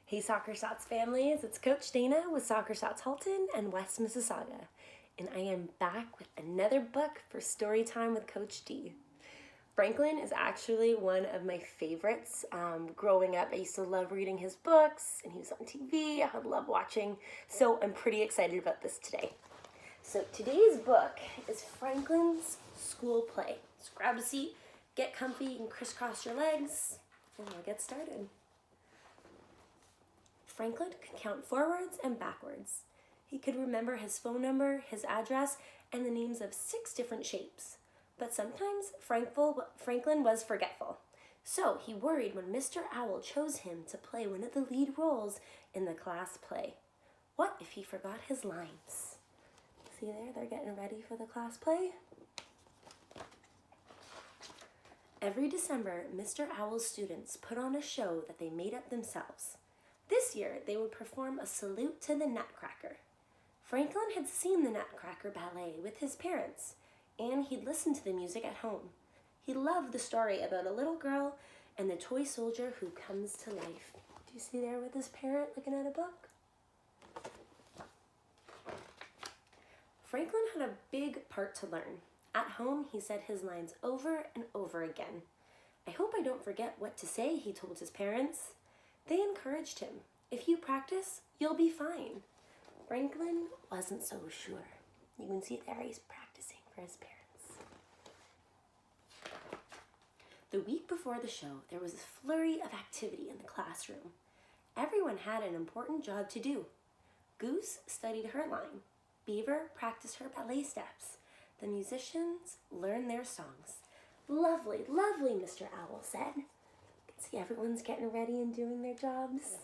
Hey Soccer Shots families, it's Coach Dana with Soccer Shots Halton and West Mississauga, and I am back with another book for story time with Coach D. Franklin is actually one of my favorites. Growing up, I used to love reading his books, and he was on TV. I would love watching, so I'm pretty excited about this today. So today's book is Franklin's School Play. So grab a seat, get comfy, and crisscross your legs, and we'll get started. Franklin could count forwards and backwards. He could remember his phone number, his address, and the names of 6 different shapes. But sometimes Franklin was forgetful. So he worried when Mr. Owl chose him to play one of the lead roles in the class play. What if he forgot his lines? See there, they're getting ready for the class play. Every December, Mr. Owl's students put on a show that they made up themselves. This year, they would perform a salute to the Nutcracker. Franklin had seen the Nutcracker ballet with his parents, and he'd listened to the music at home. He loved the story about a little girl and the toy soldier who comes to life. Do you see there with his parent looking at a book? Franklin had a big part to learn. At home, he said his lines over and over again. "I hope I don't forget what to say," he told his parents. They encouraged him. "If you practice, you'll be fine." Franklin wasn't so sure. You can see there he's practicing for his parents. The week before the show, there was a flurry of activity in the classroom. Everyone had an important job to do. Goose studied her line. Beaver practiced her ballet steps. The musicians learned their songs. "Lovely, lovely," Mr. Owl said. See, everyone's getting ready and doing their jobs.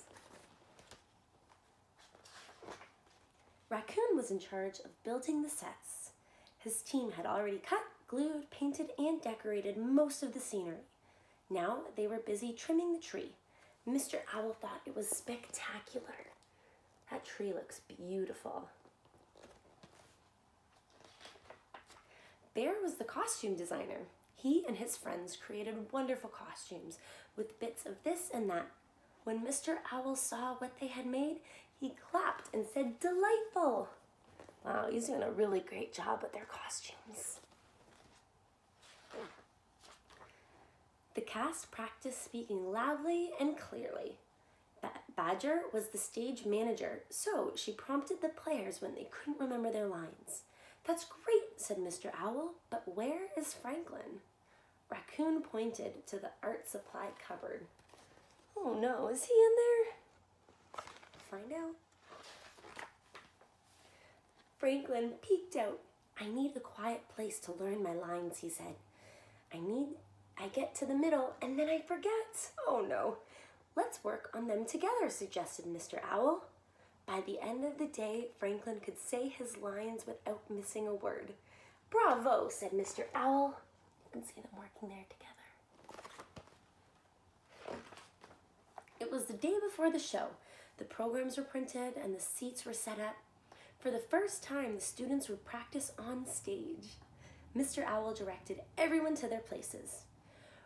Raccoon was in charge of building the sets. His team had already cut, glued, painted, and decorated most of the scenery. Now they were busy trimming the tree. Mr. Owl thought it was spectacular. That tree looks beautiful. Bear was the costume designer. He and his friends created wonderful costumes with bits of this and that. When Mr. Owl saw what they had made, he clapped and said, "Delightful!" Wow, he's doing a really great job with their costumes. The cast practiced speaking loudly and clearly. Badger was the stage manager, so she prompted the players when they couldn't remember their lines. "That's great," said Mr. Owl, "but where is Franklin?" Raccoon pointed to the art supply cupboard. "Oh no, is he in there?" Find out. Franklin peeked out. "I need a quiet place to learn my lines," he said. I get to the middle and then I forget. "Oh no. Let's work on them together," suggested Mr. Owl. By the end of the day, Franklin could say his lines without missing a word. "Bravo," said Mr. Owl. You can see them working there together. It was the day before the show. The programs were printed and the seats were set up. For the first time, the students would practice on stage. Mr. Owl directed everyone to their places.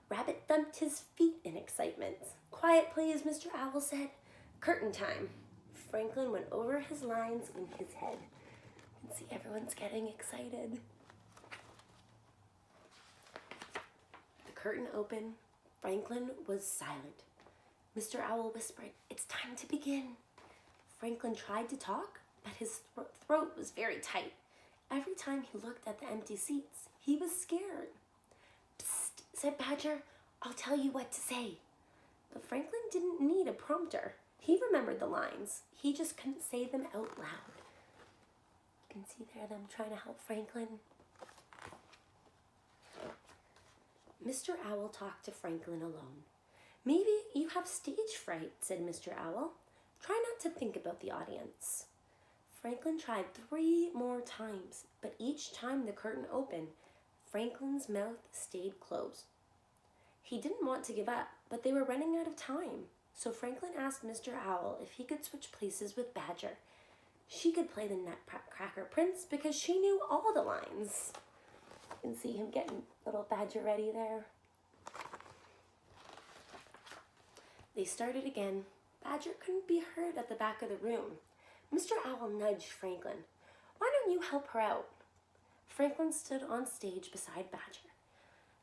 Rabbit thumped his feet in excitement. "Quiet, please," Mr. Owl said. "Curtain time." Franklin went over his lines in his head. You can see everyone's getting excited. The curtain opened. Franklin was silent. Mr. Owl whispered, "It's time to begin." Franklin tried to talk, but his throat was very tight. Every time he looked at the empty seats, he was scared. "Psst," said Badger, "I'll tell you what to say." But Franklin didn't need a prompter. He remembered the lines. He just couldn't say them out loud. You can see there them trying to help Franklin. Mr. Owl talked to Franklin alone. "Maybe you have stage fright," said Mr. Owl. "Try not to think about the audience." Franklin tried 3 more times, but each time the curtain opened, Franklin's mouth stayed closed. He didn't want to give up, but they were running out of time. So Franklin asked Mr. Owl if he could switch places with Badger. She could play the Nutcracker Prince because she knew all the lines. You can see him getting little Badger ready there. They started again. Badger couldn't be heard at the back of the room. Mr. Owl nudged Franklin. Why don't you help her out? Franklin stood on stage beside Badger.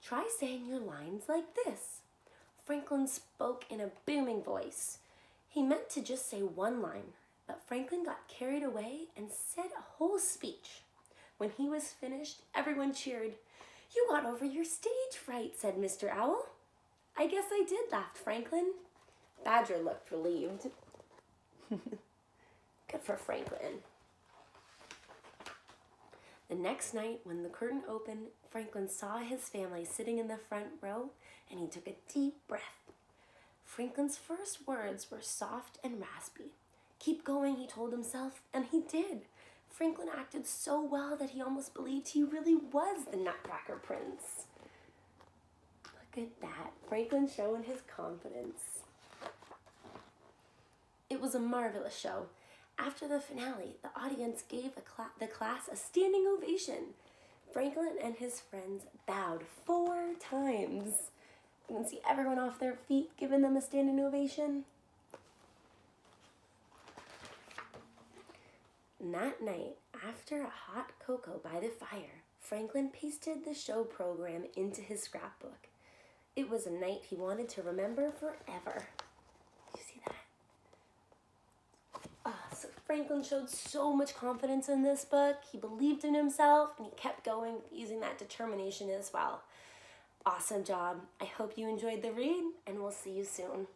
Try saying your lines like this. Franklin spoke in a booming voice. He meant to just say one line, but Franklin got carried away and said a whole speech. When he was finished, everyone cheered. You got over your stage fright, said Mr. Owl. I guess I did, laughed Franklin. Badger looked relieved. Good for Franklin. The next night, when the curtain opened, Franklin saw his family sitting in the front row, and he took a deep breath. Franklin's first words were soft and raspy. Keep going, he told himself, and he did. Franklin acted so well that he almost believed he really was the Nutcracker Prince. Look at that, Franklin showing his confidence. It was a marvelous show. After the finale, the audience gave the class a standing ovation. Franklin and his friends bowed 4 times. You can see everyone off their feet giving them a standing ovation. And that night, after a hot cocoa by the fire, Franklin pasted the show program into his scrapbook. It was a night he wanted to remember forever. You see that? So Franklin showed so much confidence in this book. He believed in himself, and he kept going, using that determination as well. Awesome job. I hope you enjoyed the read, and we'll see you soon.